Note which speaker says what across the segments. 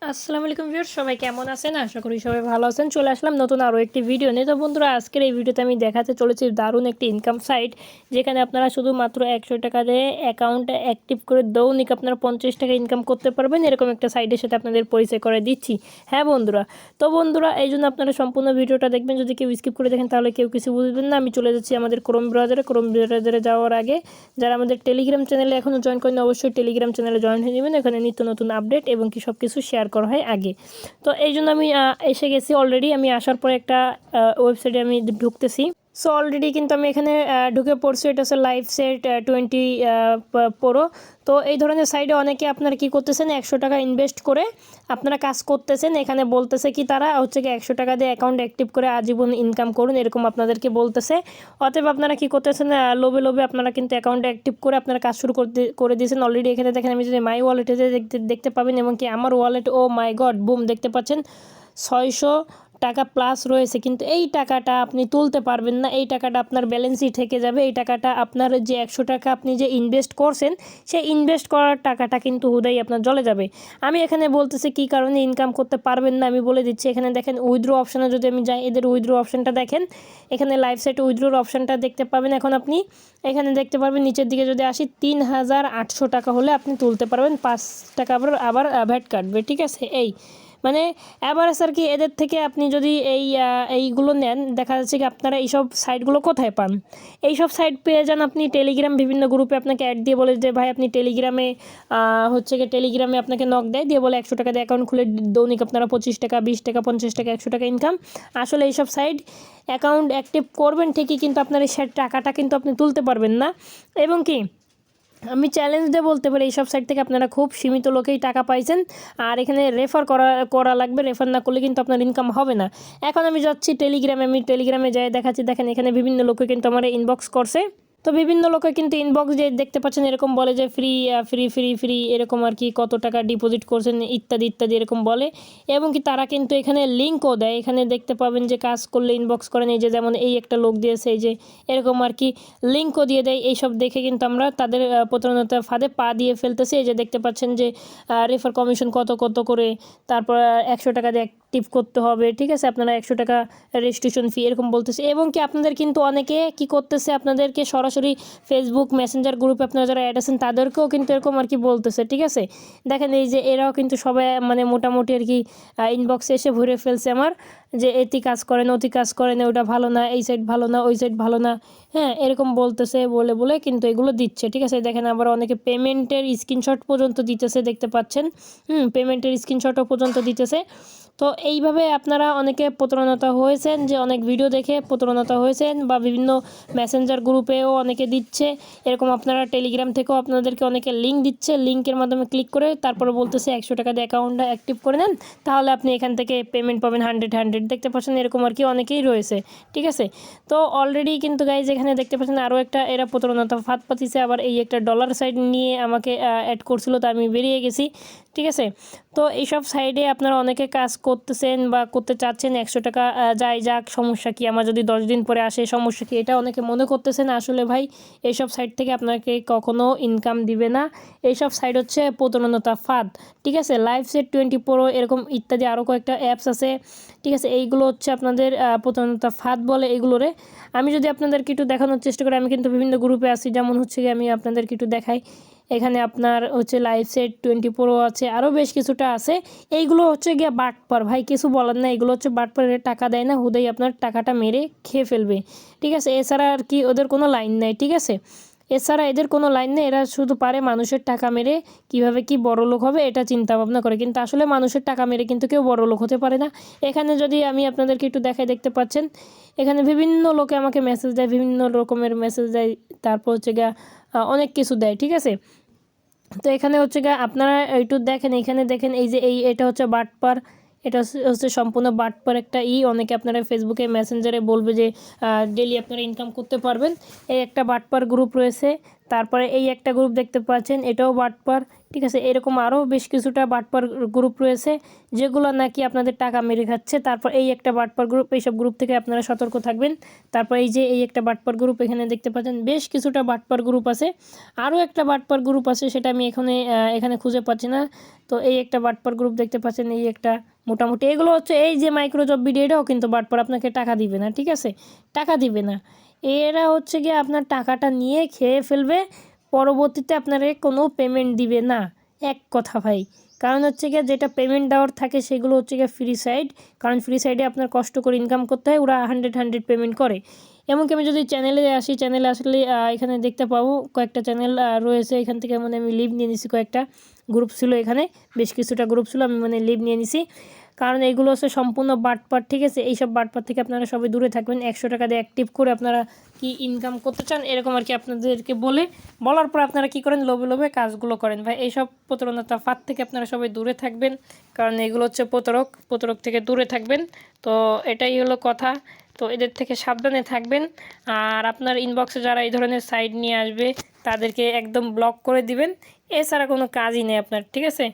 Speaker 1: আসসালামু আলাইকুম ভিউয়ার্স, সবাই কেমন আছেন? আশা করি সবাই ভালো আছেন। চলে আসলাম নতুন আরও একটি ভিডিও নিয়ে। তো বন্ধুরা, আজকের এই ভিডিওতে আমি দেখাতে চলেছি দারুণ একটি ইনকাম সাইট, যেখানে আপনারা শুধুমাত্র 100 টাকা দিয়ে অ্যাকাউন্টে অ্যাক্টিভ করে দৈনিক আপনারা 50 টাকা ইনকাম করতে পারবেন। এরকম একটা সাইটের সাথে আপনাদের পরিচয় করে দিচ্ছি। হ্যাঁ বন্ধুরা, তো বন্ধুরা এই জন্য আপনারা সম্পূর্ণ ভিডিওটা দেখবেন। যদি কেউ স্কিপ করে দেখেন তাহলে কেউ কিছু বুঝবেন না। আমি চলে যাচ্ছি আমাদের ক্রোম ব্রাউজারে যাওয়ার আগে যারা আমাদের টেলিগ্রাম চ্যানেলে এখনও জয়েন করেন, অবশ্যই টেলিগ্রাম চ্যানেলে জয়েন হয়ে নেবেন। এখানে নিত্য নতুন আপডেট এবং কি সব কিছু শেয়ার করা হয় আগে। তো এই জন্য আমি এসে গেছি অলরেডি। আমি আসার পরে একটা ওয়েবসাইটে আমি ঢুকতেছি। সো অলরেডি কিন্তু আমি এখানে ঢুকে পড়ছি। এটা হচ্ছে LifeSet 20 প্রো। তো এই ধরনের সাইডে অনেকে আপনারা কি করতেছেন, 100 টাকা ইনভেস্ট করে আপনারা কাজ করতেছেন। এখানে বলতেছে কি তারা হচ্ছে কি 100 টাকা দিয়ে অ্যাকাউন্ট অ্যাক্টিভ করে আজীবন ইনকাম করুন, এরকম আপনাদেরকে বলতেছে। অতএব আপনারা কি করতেছেন, লোভে লোভে আপনারা কিন্তু অ্যাকাউন্ট অ্যাক্টিভ করে আপনারা কাজ শুরু করে দিয়েছেন অলরেডি। এখানে দেখেন আমি যদি মাই ওয়ালেটে দেখতে পাবেন, এবং কি আমার ওয়ালেট, ও মাই গড, বুম, দেখতে পাচ্ছেন 600 টাকা প্লাস রয়েছে। কিন্তু এই টাকাটা আপনি তুলতে পারবেন না, এই টাকাটা আপনার ব্যালেন্সই থেকে যাবে। এই টাকাটা আপনার যে 100 টাকা আপনি যে ইনভেস্ট করছেন, সেই ইনভেস্ট করার টাকাটা কিন্তু হুদাই আপনার চলে যাবে। আমি এখানে বলতেছি কী কারণে ইনকাম করতে পারবেন না, আমি বলে দিচ্ছি। এখানে দেখেন উইথড্র অপশানে যদি আমি যাই, এদের উইথড্র অপশানটা দেখেন, এখানে LifeSet উইথড্রোর অপশানটা দেখতে পাবেন। এখন আপনি এখানে দেখতে পারবেন নিচের দিকে যদি আসি, 3800 টাকা হলে আপনি তুলতে পারবেন। 5 টাকা আবার ভ্যাট কাটবে, ঠিক আছে। এই মানে অ্যাভারেজ আর কি। এদের থেকে আপনি যদি এইগুলো নেন, দেখা যাচ্ছে কি আপনারা এইসব সাইটগুলো কোথায় পান? এইসব সাইট পেয়ে যান আপনি টেলিগ্রাম বিভিন্ন গ্রুপে। আপনাকে অ্যাড দিয়ে বলে যে ভাই আপনি টেলিগ্রামে হচ্ছে কি টেলিগ্রামে আপনাকে নক দেয়, দিয়ে বলে 100 টাকা দিয়ে অ্যাকাউন্ট খুলে দৈনিক আপনারা 25 টাকা, 20 টাকা, 50 টাকা, 100 টাকা ইনকাম। আসলে এইসব সাইট অ্যাকাউন্ট অ্যাক্টিভ করবেন ঠিকই, কিন্তু আপনার এই টাকাটা কিন্তু আপনি তুলতে পারবেন না। এবং কি আমি চ্যালেঞ্জ দিয়ে বলতে পারি, এইসব সাইট থেকে আপনারা খুব সীমিত লোকেই টাকা পাইছেন। আর এখানে রেফার করা লাগবে, রেফার না করলে কিন্তু আপনার ইনকাম হবে না। এখন আমি যাচ্ছি টেলিগ্রামে, আমি টেলিগ্রামে যাই দেখাচ্ছি। দেখেন এখানে বিভিন্ন লোকে কিন্তু আমার ইনবক্স করছে। তো বিভিন্ন লোকে কিন্তু ইনবক্স যে দেখতে পাচ্ছেন এরকম বলে যে ফ্রি ফ্রি ফ্রি ফ্রি এরকম আর কি, কত টাকা ডিপোজিট করছেন ইত্যাদি ইত্যাদি এরকম বলে। এবং কি তারা কিন্তু এখানে লিঙ্কও দেয়। এখানে দেখতে পাবেন যে কাজ করলে ইনবক্স করেন, এই যে যেমন এই একটা লোক দিয়েছে, এই যে এরকম আর কি লিঙ্কও দিয়ে দেয়। এইসব দেখে কিন্তু আমরা তাদের প্রতারণার ফাঁদে পা দিয়ে ফেলতেছি। এই যে দেখতে পাচ্ছেন যে রেফার কমিশন কত কত করে, তারপর 100 টাকা দিয়ে অ্যাক্টিভ করতে হবে, ঠিক আছে। আপনারা 100 টাকা রেজিস্ট্রেশন ফি এরকম বলতেছে। এবং কি আপনাদের কিন্তু অনেকে কি করতেছে, আপনাদেরকে সরাসরি ফেসবুক মেসেঞ্জার গ্রুপে আপনারা যারা অ্যাড আছেন তাদেরকেও কিন্তু এরকম আর কি বলতেছে, ঠিক আছে। দেখেন এই যে এরাও কিন্তু সবাই মানে মোটামুটি আর কি ইনবক্সে এসে ভরে ফেলছে আমার, যে এটি কাজ করেন, অতি কাজ করেন, ওটা ভালো না, এই সাইড ভালো না, ওই সাইড ভালো না, হ্যাঁ এরকম বলতেছে। বলে কিন্তু এগুলো দিচ্ছে, ঠিক আছে। দেখেন আবার অনেকে পেমেন্টের স্ক্রিনশট পর্যন্ত দিতেছে, দেখতে পাচ্ছেন। পেমেন্টের স্ক্রিনশটও পর্যন্ত দিতেছে। তো এইভাবে আপনারা অনেকে প্রতারণাত হয়েছেন, যে অনেক ভিডিও দেখে প্রতারণাত হয়েছেন, বা বিভিন্ন মেসেঞ্জার গ্রুপেও অনেকে দিচ্ছে এরকম। আপনারা টেলিগ্রাম থেকেও আপনাদেরকে অনেকে লিঙ্ক দিচ্ছে, লিঙ্কের মাধ্যমে ক্লিক করে তারপরে বলতেছে 100 টাকা দিয়ে অ্যাকাউন্টটা অ্যাক্টিভ করে নেন, তাহলে আপনি এখান থেকে পেমেন্ট পাবেন 100 দেখতে পাচ্ছেন। এরকম আর কি অনেকেই রয়েছে, ঠিক আছে। তো অলরেডি কিন্তু গাইজ এখানে দেখতে পাচ্ছেন আরও একটা এরা প্রতারণাতে ফাঁদ পাতিছে। আবার এই একটা ডলার সাইড নিয়ে আমাকে অ্যাড করছিল, তো আমি বেরিয়ে গেছি, ঠিক আছে। তো এইসব সাইডে আপনারা অনেকে কাজ করতেছেন বা করতে চাচ্ছেন, 100 টাকা যাক, সমস্যা কি, আমার যদি 10 দিন পরে আসে সমস্যা কি, এটা অনেকে মনে করতেছেন। আসলে ভাই এইসব সাইট থেকে আপনাকে কখনো ইনকাম দিবে না। এইসব সাইট হচ্ছে প্রতারণাতা ফাঁদ, ঠিক আছে। LifeSet 20 প্রো এরকম ইত্যাদি আরও কয়েকটা অ্যাপস আছে, ঠিক আছে। এইগুলো হচ্ছে আপনাদের প্রতারণাতা ফাঁদ বলে এগুলোরে। আমি যদি আপনাদেরকে একটু দেখানোর চেষ্টা করি, আমি কিন্তু বিভিন্ন গ্রুপে আছি, যেমন হচ্ছে কি আমি আপনাদেরকে একটু দেখাই। এখানে আপনার হচ্ছে LifeSet 20 প্রো আছে, আরও বেশ কিছুটা আছে। এইগুলো হচ্ছে গিয়ে বাটপার, ভাই কিছু বলার না, এগুলো হচ্ছে বাটপারের, টাকা দেয় না, হুদাই আপনার টাকাটা মেরে খেয়ে ফেলবে, ঠিক আছে। এছাড়া আর কি ওদের কোনো লাইন নেই, ঠিক আছে। এছাড়া এদের কোনো লাইন নেই, এরা শুধু পারে মানুষের টাকা মেরে কীভাবে কি বড় লোক হবে এটা চিন্তা ভাবনা করে। কিন্তু আসলে মানুষের টাকা মেরে কিন্তু কেউ বড় লোক হতে পারে না। এখানে যদি আমি আপনাদেরকে একটু দেখাই, দেখতে পাচ্ছেন এখানে বিভিন্ন লোকে আমাকে মেসেজ দেয়, বিভিন্ন রকমের মেসেজ দেয়, তারপর হচ্ছে গিয়ে অনেক কিছু দেয়, ঠিক আছে। তো এখানে হচ্ছে গিয়ে আপনারা একটু দেখেন, এখানে দেখেন এই যে এটা হচ্ছে বাটপার, এটা হচ্ছে সম্পূর্ণ বাটপার একটা অনেকে আপনারা ফেসবুকে মেসেঞ্জারে বলবে যে ডেলি আপনারা ইনকাম করতে পারবেন। এই একটা বাটপার গ্রুপ রয়েছে। তারপরে এই একটা গ্রুপ দেখতে পাচ্ছেন, এটাও বাটপার, ঠিক আছে। এরকম আরও বেশ কিছুটা বাটপার গ্রুপ রয়েছে যেগুলো নাকি আপনাদের টাকা মেরে খাচ্ছে। তারপর এই একটা বাটপার গ্রুপ, এইসব গ্রুপ থেকে আপনারা সতর্ক থাকবেন। তারপর এই যে এই একটা বাটপার গ্রুপ, এখানে দেখতে পাচ্ছেন বেশ কিছুটা বাটপার গ্রুপ আছে। আরও একটা বাটপার গ্রুপ আছে, সেটা আমি এখানে খুঁজে পাচ্ছি না। তো এই একটা বাটপার গ্রুপ দেখতে পাচ্ছেন, এই একটা মোটামুটি এগুলো হচ্ছে এই যে মাইক্রোজব বিডি, এটাও কিন্তু বাটপার, আপনাকে টাকা দিবে না, ঠিক আছে, টাকা দিবে না। এরা হচ্ছে গিয়ে আপনার টাকাটা নিয়ে খেয়ে ফেলবে, পরবর্তীতে আপনাকে কোনো পেমেন্ট দিবে না, এক কথা ভাই। কারণ হচ্ছে গিয়ে যেটা পেমেন্ট দেওয়ার থাকে সেগুলো হচ্ছে গিয়ে ফ্রি সাইড, কারণ ফ্রি সাইডে আপনার কষ্ট করে ইনকাম করতে হয়, ওরা 100 পেমেন্ট করে। এমনকি আমি যদি চ্যানেলে আসি, চ্যানেলে আসলে এখানে দেখতে পাবো কয়েকটা চ্যানেল রয়েছে। এখান থেকে আমি লিভ নিয়ে নিছি, কয়েকটা গ্রুপ ছিল এখানে, বেশ কিছুটা গ্রুপ ছিল, আমি লিভ নিয়ে নিছি। কারণ এইগুলো হচ্ছে সম্পূর্ণ বাটপার, ঠিক আছে। এইসব বাটপার থেকে আপনারা সবাই দূরে থাকবেন। 100 টাকা দিয়ে অ্যাক্টিভ করে আপনারা কি ইনকাম করতে চান, এরকম আর কি আপনাদেরকে বলার পর আপনারা কি করেন, লোভে লোভে কাজগুলো করেন। ভাই এইসব প্রতারণাটা ফাঁদ থেকে আপনারা সবাই দূরে থাকবেন, কারণ এগুলো হচ্ছে প্রতারক থেকে দূরে থাকবেন। তো এটাই হলো কথা। তো এদের থেকে সাবধানে থাকবেন। আর আপনার ইনবক্সে যারা এই ধরনের সাইট নিয়ে আসবে তাদেরকে একদম ব্লক করে দিবেন, এছাড়া কোনো কাজই নেই আপনার, ঠিক আছে।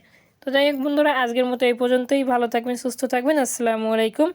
Speaker 1: তো যাই হোক বন্ধুরা, আজকের মতো এই পর্যন্তই। ভালো থাকবেন, সুস্থ থাকবেন। আসসালামু আলাইকুম।